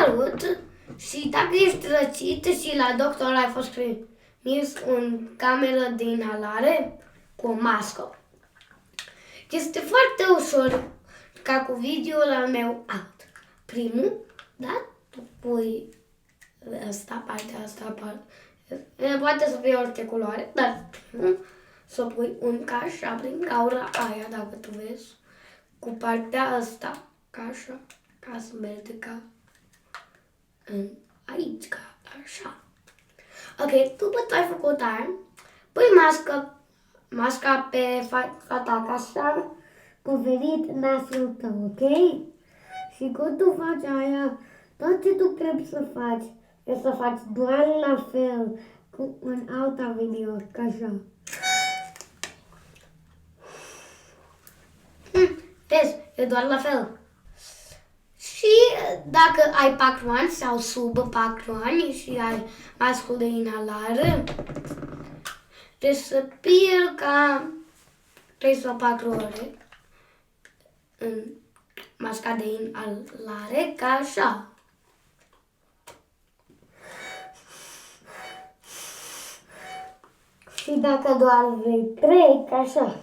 salut și dacă ești răcit și la doctor ai fost trimis în cameră de inhalare cu o mască. Este foarte ușor ca cu videoul al meu alt. Primul, da? Tu pui asta, partea asta, poate să fie orice culoare, dar să pui un ca așa prin gaura aia, dacă tu vezi, cu partea asta, ca așa, ca să merge ca aici, ca așa. Ok, după ce ai făcut aia, pui masca pe fața ta, ca așa, coverit nasul tău, ok? Și când tu faci aia, tot ce tu trebuie să faci, e să faci doar la fel cu un alta video, ca așa. Vezi, e doar la fel. Și dacă ai patron sau sub patron și ai mascul de inhalare, respiri ca 3 sau 4 ore în masca de inhalare, ca așa. Și dacă doar vrei 3, ca așa.